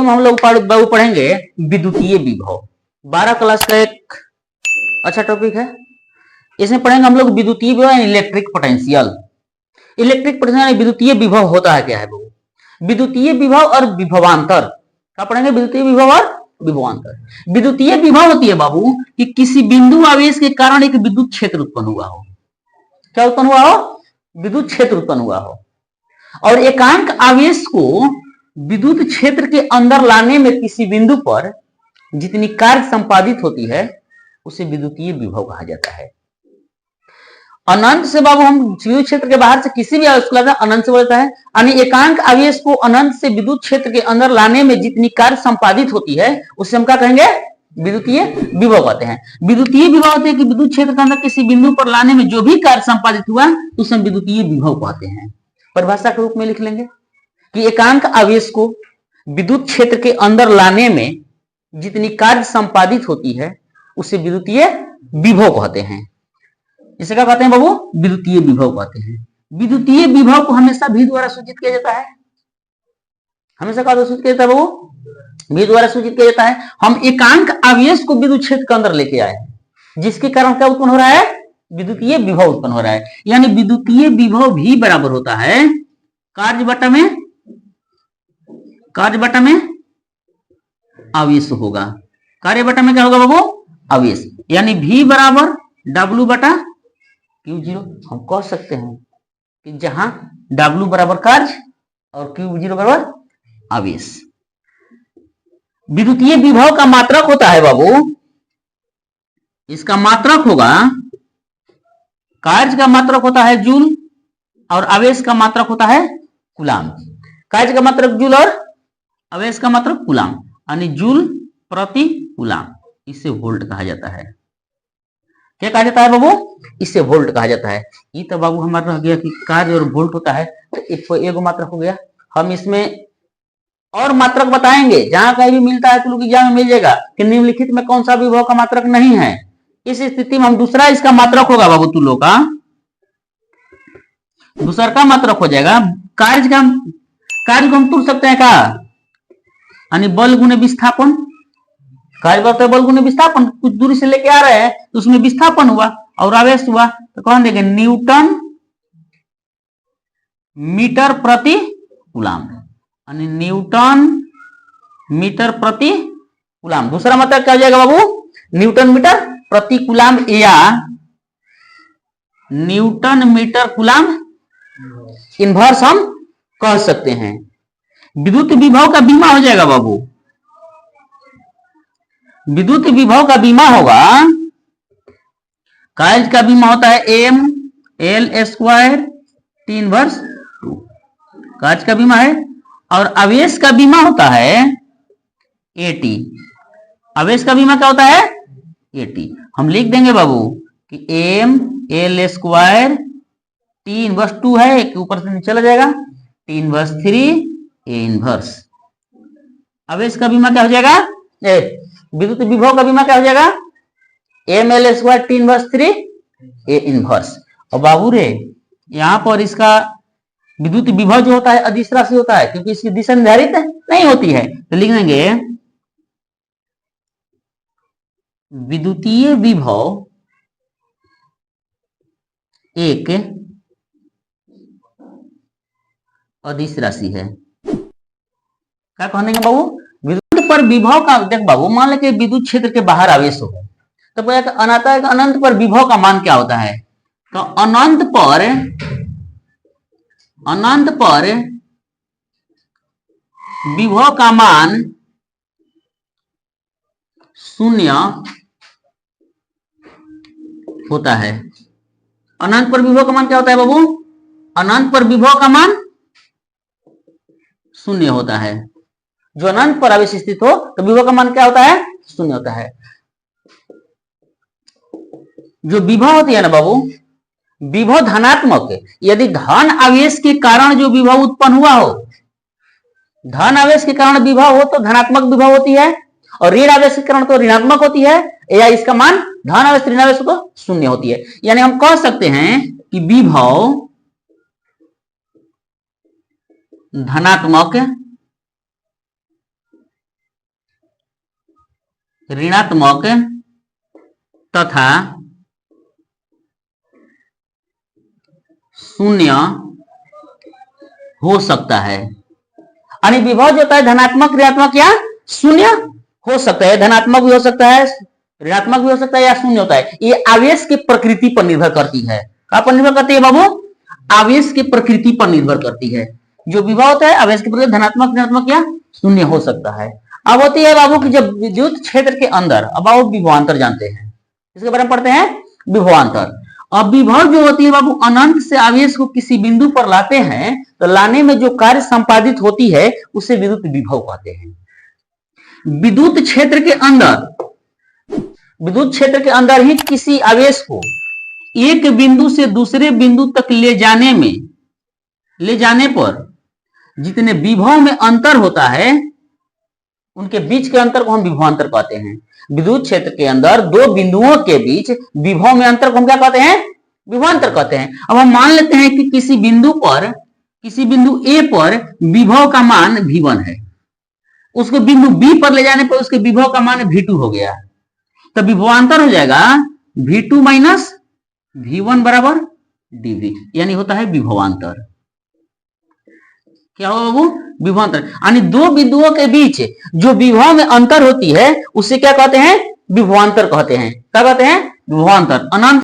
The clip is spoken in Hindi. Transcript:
में हम लोग पढ़ेंगे विद्युतीय विभव। 12 क्लास का एक अच्छा टॉपिक है। इसमें पढ़ेंगे हम लोग विद्युतीय विभव, इलेक्ट्रिक पोटेंशियल। इलेक्ट्रिक पोटेंशियल विद्युतीय विभव होता है क्या है वो, विद्युतीय विभव और विभवांतर। क्या पढ़ेंगे, विद्युतीय विभव और विभवांतर। विद्युतीय विभव होती है बाबू कि किसी बिंदु आवेश के कारण एक विद्युत क्षेत्र उत्पन्न हुआ हो। क्या उत्पन्न हुआ हो, विद्युत क्षेत्र उत्पन्न हुआ हो। और एकांक आवेश को विद्युत क्षेत्र के अंदर लाने में किसी बिंदु पर जितनी कार्य संपादित होती है उसे विद्युतीय विभव कहा जाता है। अनंत से बाबू हम विद्युत क्षेत्र के बाहर से किसी भी आवेश को लाते हैं, अनंत से बोलता है। यानी एकांक आवेश को अनंत से विद्युत क्षेत्र के अंदर लाने में जितनी कार्य संपादित होती है उसे हम क्या कहेंगे, विद्युतीय विभव कहते हैं। विद्युतीय विभव होते हैं कि विद्युत क्षेत्र के अंदर किसी बिंदु पर लाने में जो भी कार्य संपादित हुआ उसे हम विद्युतीय विभव कहते हैं। परिभाषा के रूप में लिख लेंगे कि एकांक आवेश को विद्युत क्षेत्र के अंदर लाने में जितनी कार्य संपादित होती है उसे विद्युतीय विभव कहते हैं। इसे क्या कहते हैं बाबू, विद्युतीय विभव कहते हैं। विद्युतीय विभव को हमेशा V द्वारा सूचित किया जाता है। हमेशा क्या सूचित किया जाता है बाबू, V द्वारा सूचित किया जाता है। हम एकांक आवेश को विद्युत क्षेत्र के अंदर लेके आए हैं, जिसके कारण क्या उत्पन्न हो रहा है, विद्युतीय विभव उत्पन्न हो रहा है। यानी विद्युतीय विभव भी बराबर होता है कार्य बटा में आवेश होगा। कार्य बटा में क्या होगा बाबू, आवेश। यानी V बराबर W बटा Q0। हम कह सकते हैं कि जहां W बराबर कार्य और Q0 बराबर आवेश। विद्युतीय विभव का मात्रक होता है बाबू, इसका मात्रक होगा, कार्य का मात्रक होता है जूल और आवेश का मात्रक होता है कूलाम। कार्य का मात्रक जूल और आवेश का मात्रक कूलाम, यानी जूल प्रति कूलाम। इसे वोल्ट कहा जाता है। क्या कहा जाता है बाबू, इसे वोल्ट कहा जाता है। ये तो बाबू हमारा रह गया कि कार्य और वोल्ट होता है, तो एक मात्रक हो गया। हम इसमें और मात्रक बताएंगे, जहां कहीं भी मिलता है तो लोग एग्जाम में मिल जाएगा कि निम्नलिखित में कौन सा विभव का मात्रक नहीं है। इस स्थिति में हम दूसरा इसका मात्रक होगा बाबू, तू लोग का दूसरा का मात्रक हो जाएगा कार्य को हम तुल सकते हैं का, यानी बल गुने विस्थापन। कार्य बढ़ता है बल गुने विस्थापन, कुछ दूरी से लेके आ रहे हैं तो उसमें विस्थापन हुआ और आवेश हुआ, तो कौन देंगे, न्यूटन मीटर प्रति कूलाम, यानी न्यूटन मीटर प्रति कूलाम। दूसरा मतलब क्या हो जाएगा बाबू, न्यूटन मीटर प्रति कूलाम या न्यूटन मीटर कूलाम इनवर्स हम कह सकते हैं। विद्युत विभव का बीमा हो जाएगा बाबू, विद्युत विभव का बीमा होगा, कार्य का बीमा होता है M L square T inverse 2, कार्य का बीमा है। और आवेश का बीमा होता है एटी। आवेश का बीमा क्या होता है, एटी। हम लिख देंगे बाबू कि M L square T inverse 2 है, एक ऊपर से नीचे चला जाएगा, टी इनवर्स 3 ए इनवर्स। आवेश का बीमा क्या हो जाएगा, विद्युत विभव का बीमा क्या हो जाएगा, M L square T inverse 3 A inverse. और बाबू रे यहां पर इसका विद्युत विभव जो होता है अदिश राशि होता है, क्योंकि इसकी दिशा निर्धारित नहीं होती है। तो लिख देंगे विद्युतीय विभव एक अदिश राशि है। क्या कह देंगे बाबू, विद्युत पर विभव का, देख बाबू मान ले कि विद्युत क्षेत्र के बाहर आवेश हो तो अनंत पर विभव का मान क्या होता है, तो अनंत पर विभव का मान 0 होता है। अनंत पर विभव का मान क्या होता है बाबू, अनंत पर विभव का मान 0 होता है। जो अनंत पर आवेश स्थित हो तो विभव का मान क्या होता है, 0 होता है। जो विभव होती है ना बाबू, विभव धनात्मक, यदि धन आवेश के कारण जो विभव उत्पन्न हुआ हो, धन आवेश के कारण विभव हो तो धनात्मक विभव होती है, और ऋण आवेश के कारण तो ऋणात्मक होती है, या इसका मान धन आवेश ऋण आवेश तो 0 होती है। यानी हम कह सकते हैं कि विभव धनात्मक ऋणात्मक तथा शून्य हो सकता है। यानी विभव जो होता है धनात्मक, ऋणात्मक या शून्य हो सकता है। धनात्मक भी हो सकता है, ऋणात्मक भी हो सकता है या शून्य होता है। ये आवेश की प्रकृति पर निर्भर करती है। कहां पर निर्भर करती है बाबू? आवेश की प्रकृति पर निर्भर करती है। जो विभव होता है आवेश की प्रकृति धनात्मक, ऋणात्मक या शून्य हो सकता है। अब होती है बाबू कि जब विद्युत क्षेत्र के अंदर, अब आप विभवांतर जानते हैं, इसके बारे में पढ़ते हैं विभवांतर। अब विभव जो होती है बाबू अनंत से आवेश को किसी बिंदु पर लाते हैं, तो लाने में जो कार्य संपादित होती है उसे विद्युत विभव कहते हैं। विद्युत क्षेत्र के अंदर ही किसी आवेश को एक बिंदु से दूसरे बिंदु तक ले जाने पर जितने विभव में अंतर होता है उनके बीच के अंतर को हम विभवांतर कहते हैं। विद्युत क्षेत्र के अंदर दो बिंदुओं के बीच विभव में अंतर को हम क्या कहते हैं? विभवांतर कहते हैं। अब हम मान लेते हैं कि किसी बिंदु ए पर विभव का मान V1 है, उसको बिंदु B पर ले जाने पर उसके विभव का मान V2 हो गया, तो विभवांतर हो जाएगा V2 माइनस V1 बराबर dV, यानी होता है विभवांतर। क्या होगा वो? विभवांतर। यानी दो बिंदुओं के बीच जो विभव में अंतर होती है उसे क्या कहते हैं? विभवांतर कहते हैं। क्या कहते हैं? विभवांतर। अनंत